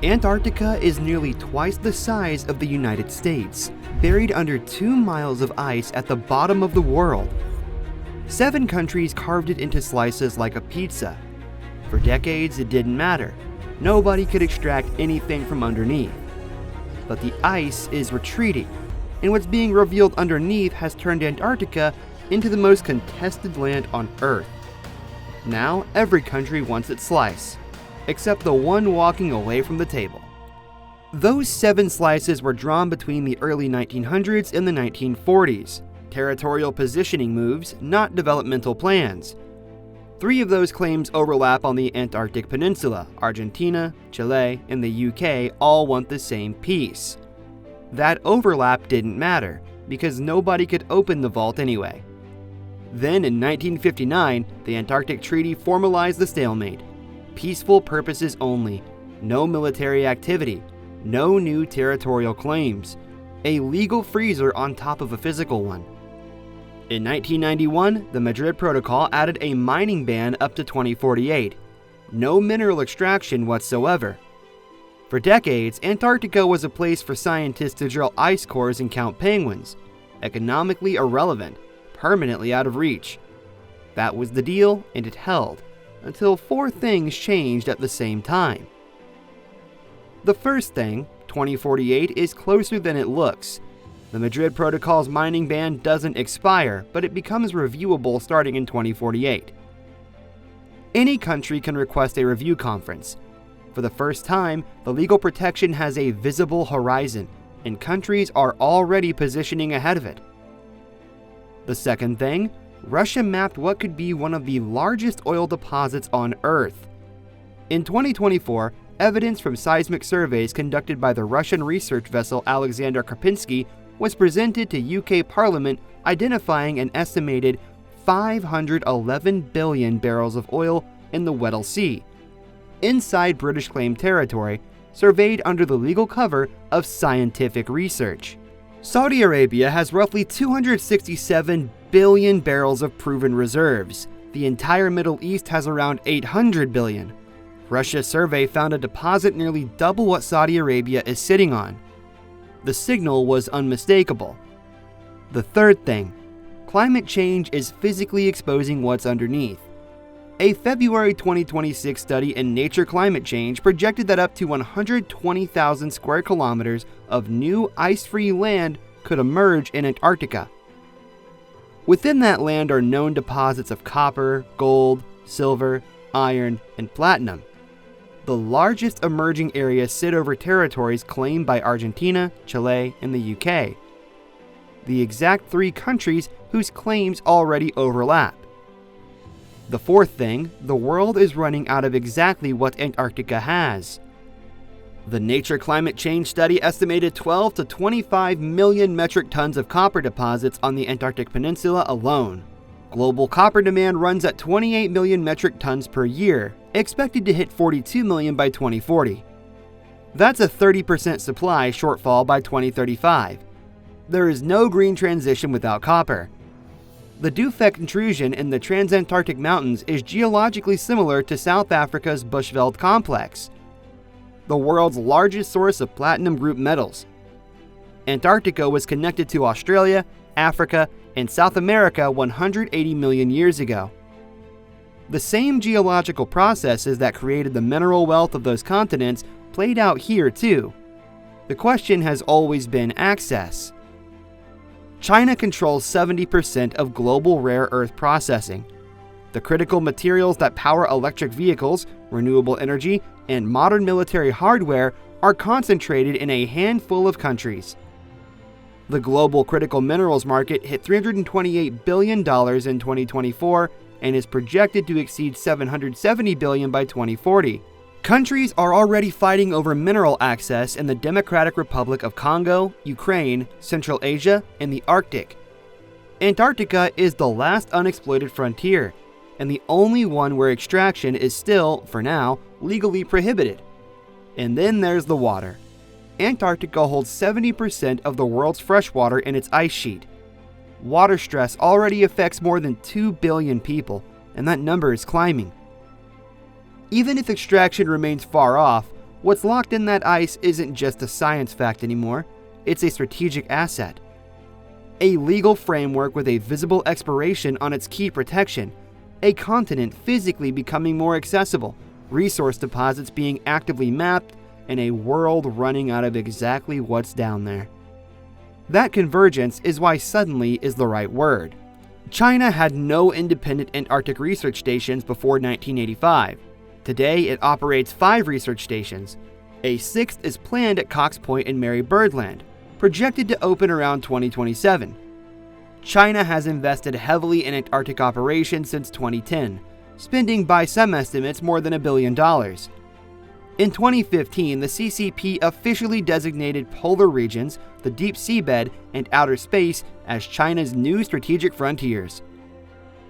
Antarctica is nearly twice the size of the United States, buried under 2 miles of ice at the bottom of the world. 7 countries carved it into slices like a pizza. For decades, it didn't matter. Nobody could extract anything from underneath. But the ice is retreating, and what's being revealed underneath has turned Antarctica into the most contested land on Earth. Now, every country wants its slice, except the one walking away from the table. Those 7 slices were drawn between the early 1900s and the 1940s. Territorial positioning moves, not developmental plans. 3 of those claims overlap on the Antarctic Peninsula. Argentina, Chile, and the UK all want the same piece. That overlap didn't matter, because nobody could open the vault anyway. Then in 1959, the Antarctic Treaty formalized the stalemate. Peaceful purposes only, no military activity, no new territorial claims, a legal freezer on top of a physical one. In 1991, the Madrid Protocol added a mining ban up to 2048. No mineral extraction whatsoever. For decades, Antarctica was a place for scientists to drill ice cores and count penguins. Economically irrelevant, permanently out of reach. That was the deal, and it held, until 4 things changed at the same time. The first thing, 2048, is closer than it looks. The Madrid Protocol's mining ban doesn't expire, but it becomes reviewable starting in 2048. Any country can request a review conference. For the first time, the legal protection has a visible horizon, and countries are already positioning ahead of it. The second thing, Russia mapped what could be one of the largest oil deposits on Earth. In 2024, evidence from seismic surveys conducted by the Russian research vessel Alexander Karpinsky was presented to UK Parliament, identifying an estimated 511 billion barrels of oil in the Weddell Sea, inside British claimed territory, surveyed under the legal cover of scientific research. Saudi Arabia has roughly 267 billion barrels of proven reserves. The entire Middle East has around 800 billion. Russia's survey found a deposit nearly double what Saudi Arabia is sitting on. The signal was unmistakable. The third thing, climate change is physically exposing what's underneath. A February 2026 study in Nature Climate Change projected that up to 120,000 square kilometers of new ice-free land could emerge in Antarctica. Within that land are known deposits of copper, gold, silver, iron, and platinum. The largest emerging areas sit over territories claimed by Argentina, Chile, and the UK. The exact 3 countries whose claims already overlap. The fourth thing, the world is running out of exactly what Antarctica has. The Nature Climate Change study estimated 12 to 25 million metric tons of copper deposits on the Antarctic Peninsula alone. Global copper demand runs at 28 million metric tons per year, expected to hit 42 million by 2040. That's a 30% supply shortfall by 2035. There is no green transition without copper. The Dufek intrusion in the Transantarctic Mountains is geologically similar to South Africa's Bushveld complex, the world's largest source of platinum group metals. Antarctica was connected to Australia, Africa, and South America 180 million years ago. The same geological processes that created the mineral wealth of those continents played out here too. The question has always been access. China controls 70% of global rare earth processing. The critical materials that power electric vehicles, renewable energy, and modern military hardware are concentrated in a handful of countries. The global critical minerals market hit $328 billion in 2024 and is projected to exceed $770 billion by 2040. Countries are already fighting over mineral access in the Democratic Republic of Congo, Ukraine, Central Asia, and the Arctic. Antarctica is the last unexploited frontier, and the only one where extraction is still, for now, legally prohibited. And then there's the water. Antarctica holds 70% of the world's freshwater in its ice sheet. Water stress already affects more than 2 billion people, and that number is climbing. Even if extraction remains far off, What's locked in that ice isn't just a science fact anymore, it's a strategic asset. A legal framework with a visible expiration on its key protection, a continent physically becoming more accessible, resource deposits being actively mapped, and a world running out of exactly what's down there. That convergence is why suddenly is the right word. China had no independent Antarctic research stations before 1985. Today, it operates 5 research stations. A 6th is planned at Cox Point and Mary Birdland, projected to open around 2027. China has invested heavily in Antarctic operations since 2010, spending by some estimates more than $1 billion. In 2015, the CCP officially designated polar regions, the deep seabed, and outer space as China's new strategic frontiers.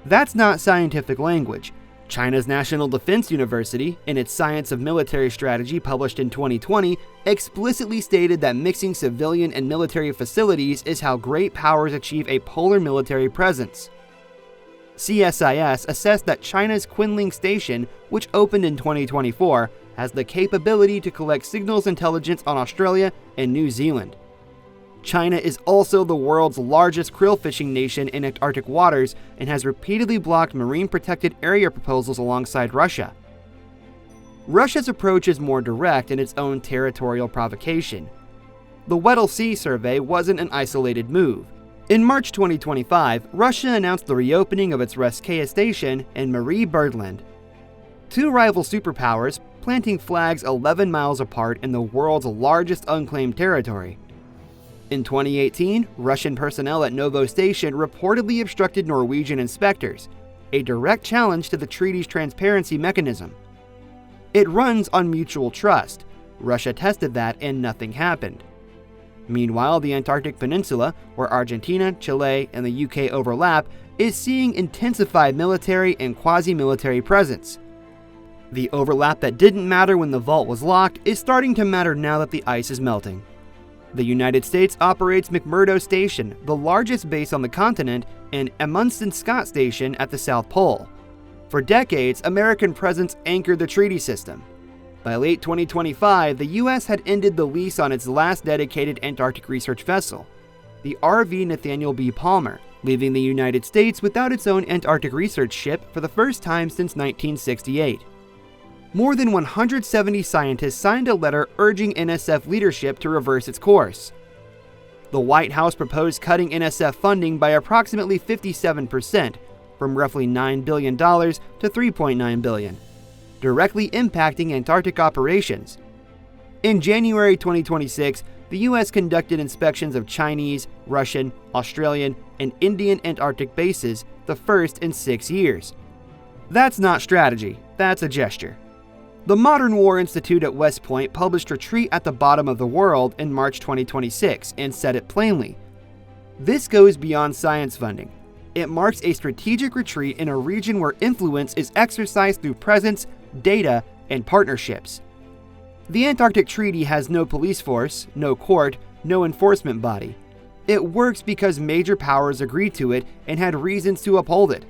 That's not scientific language. China's National Defense University, in its Science of Military Strategy published in 2020, explicitly stated that mixing civilian and military facilities is how great powers achieve a polar military presence. CSIS assessed that China's Kunming Station, which opened in 2024, has the capability to collect signals intelligence on Australia and New Zealand. China is also the world's largest krill fishing nation in Antarctic waters and has repeatedly blocked marine protected area proposals alongside Russia. Russia's approach is more direct in its own territorial provocation. The Weddell Sea survey wasn't an isolated move. In March 2025, Russia announced the reopening of its Reskaya station in Mary Birdland. 2 rival superpowers planting flags 11 miles apart in the world's largest unclaimed territory. In 2018, Russian personnel at Novo Station reportedly obstructed Norwegian inspectors, a direct challenge to the treaty's transparency mechanism. It runs on mutual trust. Russia tested that and nothing happened. Meanwhile, the Antarctic Peninsula, where Argentina, Chile, and the UK overlap, is seeing intensified military and quasi-military presence. The overlap that didn't matter when the vault was locked is starting to matter now that the ice is melting. The United States operates McMurdo Station, the largest base on the continent, and Amundsen Scott Station at the South Pole. For decades, American presence anchored the treaty system. By late 2025, the U.S. had ended the lease on its last dedicated Antarctic research vessel, the RV Nathaniel B. Palmer, leaving the United States without its own Antarctic research ship for the first time since 1968. More than 170 scientists signed a letter urging NSF leadership to reverse its course. The White House proposed cutting NSF funding by approximately 57%, from roughly $9 billion to $3.9 billion, directly impacting Antarctic operations. In January 2026, the U.S. conducted inspections of Chinese, Russian, Australian, and Indian Antarctic bases, the first in 6 years. That's not strategy, that's a gesture. The Modern War Institute at West Point published Retreat at the Bottom of the World in March 2026 and said it plainly. This goes beyond science funding. It marks a strategic retreat in a region where influence is exercised through presence, data, and partnerships. The Antarctic Treaty has no police force, no court, no enforcement body. It works because major powers agreed to it and had reasons to uphold it.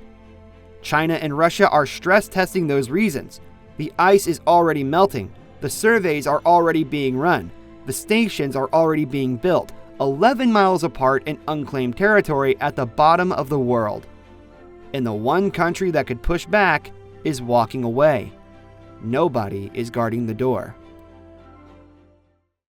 China and Russia are stress testing those reasons. The ice is already melting, the surveys are already being run, the stations are already being built, 11 miles apart in unclaimed territory at the bottom of the world. And the one country that could push back is walking away. Nobody is guarding the door.